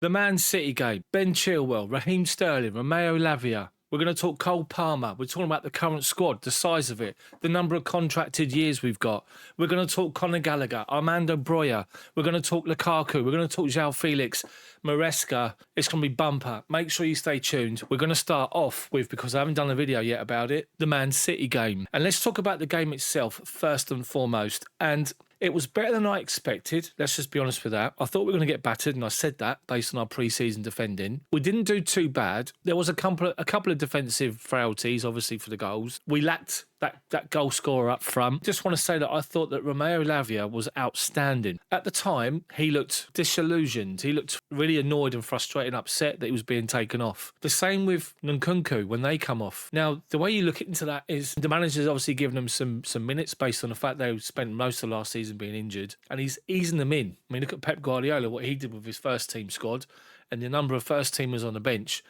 The Man City game, Ben Chilwell, Raheem Sterling, Romeo Lavia. We're going to talk Cole Palmer. We're talking about the current squad, the size of it, the number of contracted years we've got. We're going to talk Conor Gallagher, Armando Broja. We're going to talk Lukaku. We're going to talk Joao Felix, Maresca. It's going to be bumper. Make sure you stay tuned. We're going to start off with, because I haven't done a video yet about it, the Man City game. And let's talk about the game itself first and foremost. And it was better than I expected. Let's just be honest with that. I thought we were going to get battered, and I said that based on our pre-season defending. We didn't do too bad. There was a couple of defensive frailties, obviously, for the goals. We lacked that goal scorer up front. Just want to say that I thought that Romeo Lavia was outstanding. At the time, he looked disillusioned. He looked really annoyed and frustrated and upset that he was being taken off. The same with Nkunku when they come off. Now, the way you look into that is the manager's obviously given them some minutes based on the fact they spent most of last season being injured, and he's easing them in. I mean, look at Pep Guardiola, what he did with his first team squad and the number of first teamers on the bench,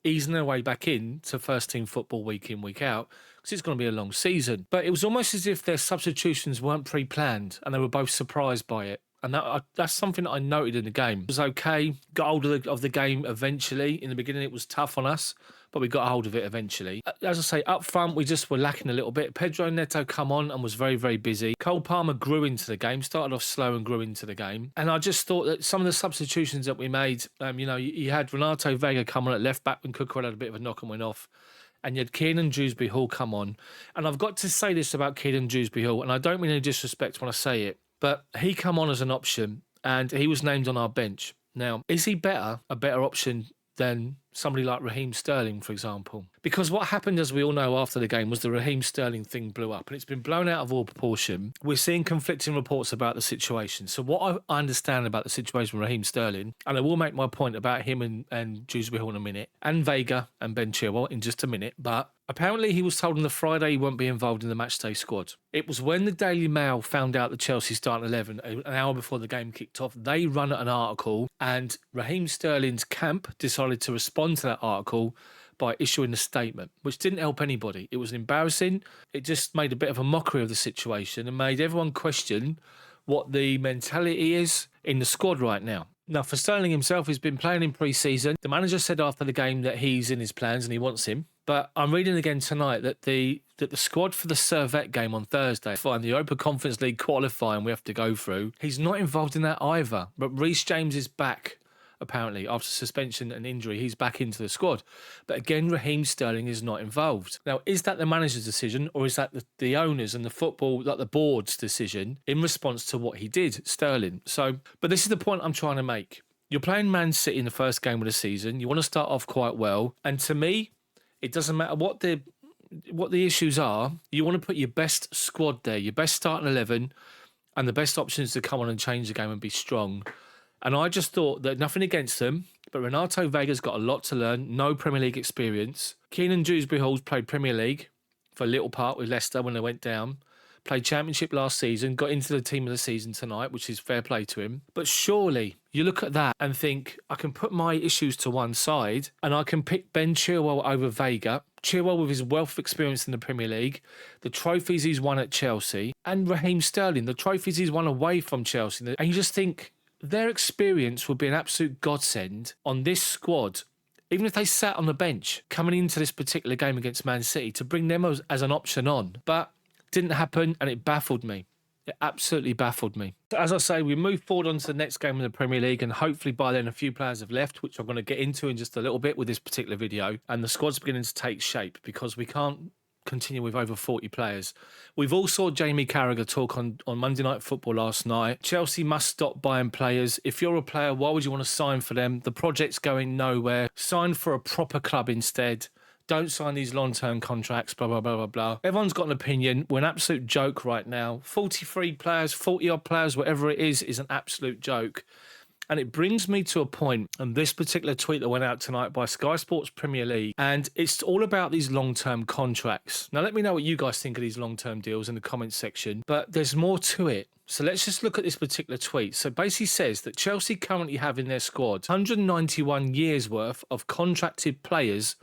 easing their way back in to first team football week in, week out, because it's going to be a long season. But it was almost as if their substitutions weren't pre-planned and they were both surprised by it. And that's something that I noted in the game. It was okay, got hold of the game eventually. In the beginning, it was tough on us, but we got hold of it eventually. As I say, up front, we just were lacking a little bit. Pedro Neto come on and was very, very busy. Cole Palmer grew into the game, started off slow and grew into the game. And I just thought that some of the substitutions that we made, you had Renato Vega come on at left back when Cucurella had a bit of a knock and went off. And you had Kiernan Dewsbury-Hall come on. And I've got to say this about Kiernan Dewsbury-Hall, and I don't mean any disrespect when I say it, but he come on as an option and he was named on our bench. Now, is he a better option than somebody like Raheem Sterling, for example? Because what happened, as we all know after the game, was the Raheem Sterling thing blew up and it's been blown out of all proportion. We're seeing conflicting reports about the situation. So what I understand about the situation with Raheem Sterling, and I will make my point about him and Dewsbury-Hall in a minute, and Vega and Ben Chilwell in just a minute, but apparently he was told on the Friday he won't be involved in the matchday squad. It was when the Daily Mail found out that Chelsea starting 11 an hour before the game kicked off. They run an article and Raheem Sterling's camp decided to respond to that article by issuing a statement, which didn't help anybody. It was embarrassing. It just made a bit of a mockery of the situation and made everyone question what the mentality is in the squad right now. Now, for Sterling himself, he's been playing in pre-season. The manager said after the game that he's in his plans and he wants him. But I'm reading again tonight that the squad for the Servette game on Thursday, fine, the Europa Conference League qualifying we have to go through, he's not involved in that either. But Reece James is back, apparently, after suspension and injury. He's back into the squad. But again, Raheem Sterling is not involved. Now, is that the manager's decision or is that the owners and the football, like the board's decision in response to what he did, Sterling? But this is the point I'm trying to make. You're playing Man City in the first game of the season. You want to start off quite well. And to me, it doesn't matter what the issues are. You want to put your best squad there, your best starting 11 and the best options to come on and change the game and be strong. And I just thought that nothing against them, but Renato Vega's got a lot to learn, no Premier League experience. Kiernan Dewsbury-Hall's played Premier League for a little part with Leicester when they went down. Played Championship last season, got into the team of the season tonight, which is fair play to him. But surely you look at that and think, I can put my issues to one side and I can pick Ben Chilwell over Vega. Chilwell with his wealth of experience in the Premier League, the trophies he's won at Chelsea, and Raheem Sterling, the trophies he's won away from Chelsea. And you just think their experience would be an absolute godsend on this squad, even if they sat on the bench coming into this particular game against Man City, to bring them as an option on. But didn't happen, and it baffled me. It absolutely baffled me. So as I say, we move forward on to the next game in the Premier League, and hopefully by then a few players have left, which I'm going to get into in just a little bit with this particular video. And the squad's beginning to take shape because we can't continue with over 40 players. We've all saw Jamie Carragher talk on Monday Night Football last night. Chelsea must stop buying players. If you're a player, why would you want to sign for them? The project's going nowhere. Sign for a proper club instead. Don't sign these long-term contracts, blah, blah, blah, blah, blah. Everyone's got an opinion. We're an absolute joke right now. 43 players, 40-odd players, whatever it is an absolute joke. And it brings me to a point, and this particular tweet that went out tonight by Sky Sports Premier League, and it's all about these long-term contracts. Now, let me know what you guys think of these long-term deals in the comments section, but there's more to it. So let's just look at this particular tweet. So basically says that Chelsea currently have in their squad 191 years worth of contracted players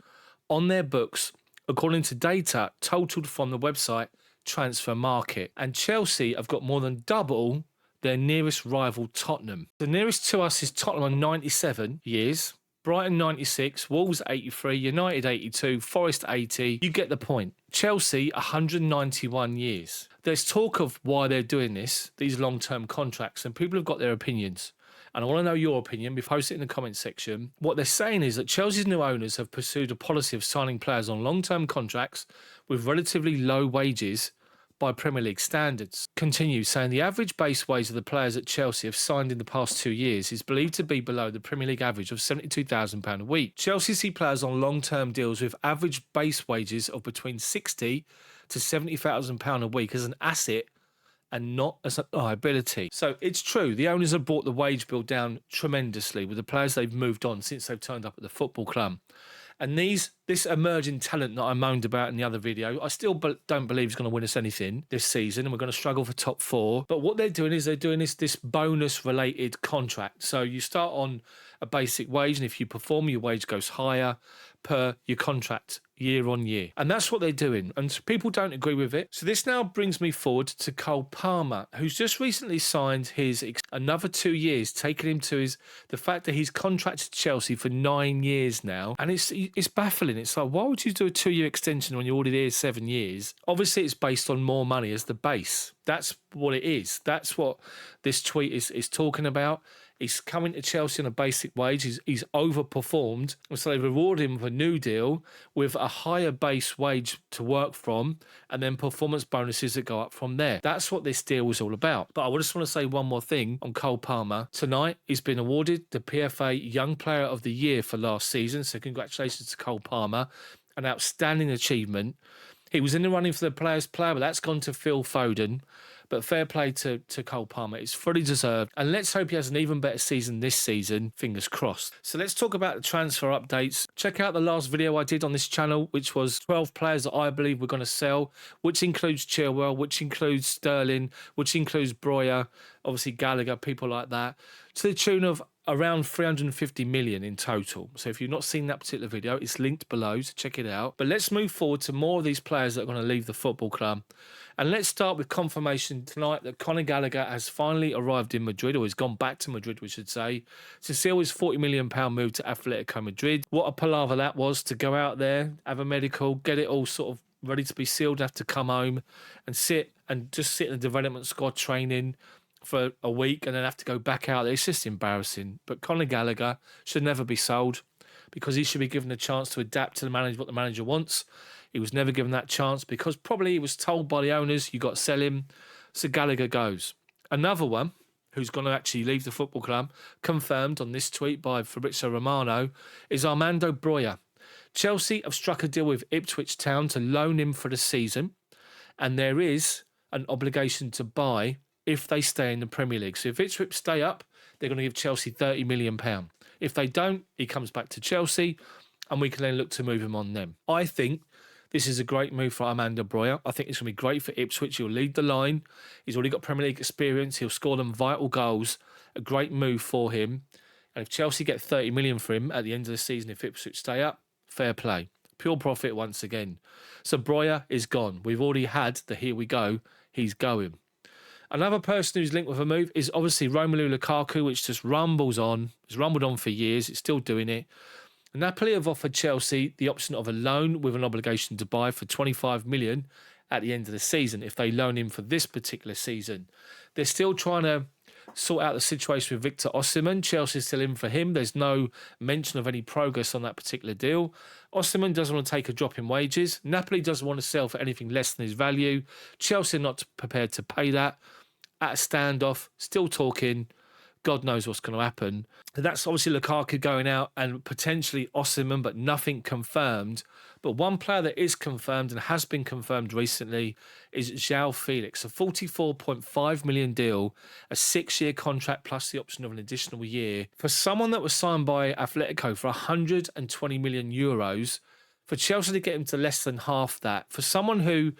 on their books, according to data totaled from the website Transfer Market. And Chelsea have got more than double their nearest rival, Tottenham. The nearest to us is Tottenham on 97 years, Brighton 96, Wolves 83, United 82, Forest 80. You get the point. Chelsea 191 years. There's talk of why they're doing this, these long-term contracts, and people have got their opinions. And I want to know your opinion. Post it in the comments section. What they're saying is that Chelsea's new owners have pursued a policy of signing players on long-term contracts with relatively low wages by Premier League standards. Continues saying the average base wage of the players at Chelsea have signed in the past 2 years is believed to be below the Premier League average of £72,000 a week. Chelsea see players on long-term deals with average base wages of between £60,000 to £70,000 a week as an asset and not as a liability. So it's true, the owners have brought the wage bill down tremendously with the players they've moved on since they've turned up at the football club. And this emerging talent that I moaned about in the other video, I still don't believe is going to win us anything this season, and we're going to struggle for top 4. But what they're doing is they're doing this bonus-related contract. So you start on a basic wage, and if you perform, your wage goes higher per your contract year on year. And that's what they're doing. And people don't agree with it. So this now brings me forward to Cole Palmer, who's just recently signed his another 2 years, taking him to the fact that he's contracted Chelsea for 9 years now. And it's baffling. It's like, why would you do a 2-year extension when you're already there 7 years? Obviously, it's based on more money as the base. That's what it is. That's what this tweet is talking about. He's coming to Chelsea on a basic wage. He's overperformed. And so they reward him with a new deal with a higher base wage to work from and then performance bonuses that go up from there. That's what this deal was all about. But I just want to say one more thing on Cole Palmer. Tonight, he's been awarded the PFA Young Player of the Year for last season. So congratulations to Cole Palmer. An outstanding achievement. He was in the running for the Players' Player, but that's gone to Phil Foden. But fair play to Cole Palmer. It's fully deserved. And let's hope he has an even better season this season. Fingers crossed. So let's talk about the transfer updates. Check out the last video I did on this channel, which was 12 players that I believe we're going to sell, which includes Chilwell, which includes Sterling, which includes Broja, obviously Gallagher, people like that, to the tune of around 350 million in total. So if you've not seen that particular video, it's linked below, so check it out. But let's move forward to more of these players that are going to leave the football club. And let's start with confirmation tonight that Conor Gallagher has finally arrived in Madrid, or he's gone back to Madrid, we should say, to seal his £40 million move to Atletico Madrid. What a palaver that was, to go out there, have a medical, get it all sort of ready to be sealed, have to come home and sit in the development squad training for a week and then have to go back out there. It's just embarrassing. But Conor Gallagher should never be sold because he should be given a chance to adapt to what the manager wants. He was never given that chance because probably he was told by the owners, you got to sell him. So Gallagher goes. Another one who's going to actually leave the football club, confirmed on this tweet by Fabrizio Romano, is Armando Broja. Chelsea have struck a deal with Ipswich Town to loan him for the season, and there is an obligation to buy if they stay in the Premier League. So if Ipswich stay up, they're going to give Chelsea £30 million. If they don't, he comes back to Chelsea, and we can then look to move him on them. I think this is a great move for Armando Broja. I think it's going to be great for Ipswich. He'll lead the line. He's already got Premier League experience. He'll score them vital goals. A great move for him. And if Chelsea get 30 million for him at the end of the season, if Ipswich stay up, fair play. Pure profit once again. So Broja is gone. We've already had the here we go. He's going. Another person who's linked with a move is obviously Romelu Lukaku, which just rumbles on. It's rumbled on for years. It's still doing it. Napoli have offered Chelsea the option of a loan with an obligation to buy for 25 million at the end of the season if they loan him for this particular season. They're still trying to sort out the situation with Victor Osimhen. Chelsea's still in for him. There's no mention of any progress on that particular deal. Osimhen doesn't want to take a drop in wages. Napoli doesn't want to sell for anything less than his value. Chelsea are not prepared to pay that. At a standoff, still talking. God knows what's going to happen. That's obviously Lukaku going out and potentially Osimhen, but nothing confirmed. But one player that is confirmed and has been confirmed recently is Joao Felix, a £44.5 million deal, a 6-year contract plus the option of an additional year. For someone that was signed by Atletico for €120 million, for Chelsea to get him to less than half that, for someone who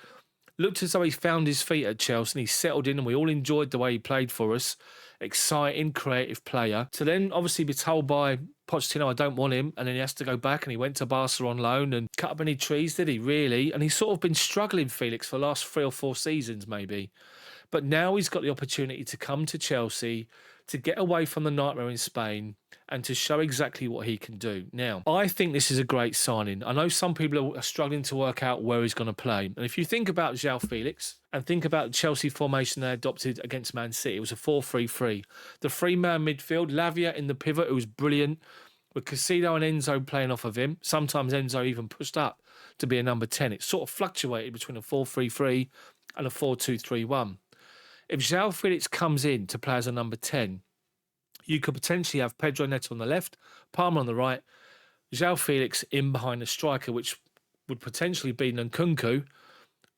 looked as though he found his feet at Chelsea and he settled in and we all enjoyed the way he played for us, exciting, creative player, to then obviously be told by Pochettino, I don't want him, and then he has to go back and he went to Barca on loan and cut up any trees, did he, really? And he's sort of been struggling, Felix, for the last 3 or 4 seasons maybe. But now he's got the opportunity to come to Chelsea, to get away from the nightmare in Spain and to show exactly what he can do. Now, I think this is a great signing. I know some people are struggling to work out where he's going to play. And if you think about Joao Felix and think about the Chelsea formation they adopted against Man City, it was a 4-3-3. The three-man midfield, Lavia in the pivot, who was brilliant, with Caicedo and Enzo playing off of him. Sometimes Enzo even pushed up to be a number 10. It sort of fluctuated between a 4-3-3 and a 4-2-3-1. If Joao Felix comes in to play as a number 10, you could potentially have Pedro Neto on the left, Palmer on the right, Joao Felix in behind the striker, which would potentially be Nkunku,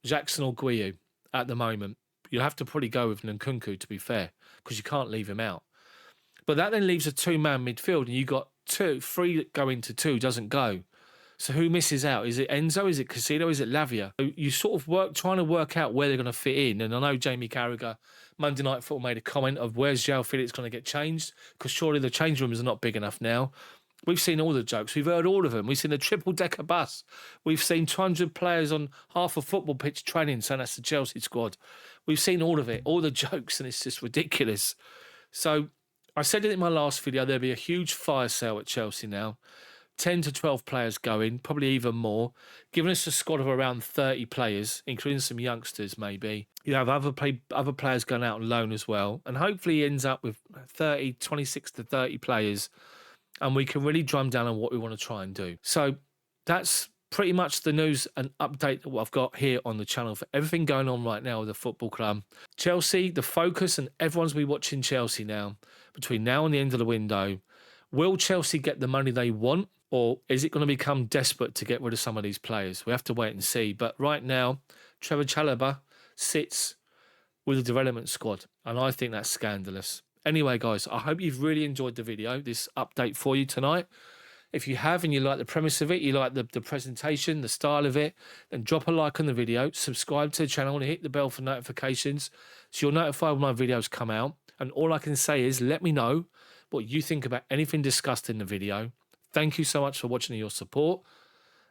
Jackson or Guiu at the moment. You'll have to probably go with Nkunku, to be fair, because you can't leave him out. But that then leaves a two-man midfield, and you got three that go into two, doesn't go. So who misses out? Is it Enzo? Is it Caicedo? Is it Lavia? So you sort of trying to work out where they're going to fit in. And I know Jamie Carragher, Monday Night Football, made a comment of where's Joao Felix going to get changed, because surely the change rooms are not big enough now. We've seen all the jokes. We've heard all of them. We've seen a triple-decker bus. We've seen 200 players on half a football pitch training, saying that's the Chelsea squad. We've seen all of it, all the jokes, and it's just ridiculous. So I said it in my last video, there'll be a huge fire sale at Chelsea now. 10 to 12 players going, probably even more, giving us a squad of around 30 players, including some youngsters maybe. You have other players going out on loan as well, and hopefully he ends up with 26 to 30 players, and we can really drum down on what we want to try and do. So that's pretty much the news and update that what I've got here on the channel for everything going on right now with the football club. Chelsea, the focus, and everyone's be watching Chelsea now, between now and the end of the window. Will Chelsea get the money they want, or is it going to become desperate to get rid of some of these players? We have to wait and see. But right now, Trevor Chalobah sits with the development squad, and I think that's scandalous. Anyway, guys, I hope you've really enjoyed the video, this update for you tonight. If you have and you like the premise of it, you like the presentation, the style of it, then drop a like on the video, subscribe to the channel and hit the bell for notifications so you're notified when my videos come out. And all I can say is let me know what you think about anything discussed in the video. Thank you so much for watching and your support.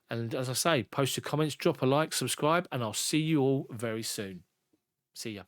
And as I say, post your comments, drop a like, subscribe, and I'll see you all very soon. See ya.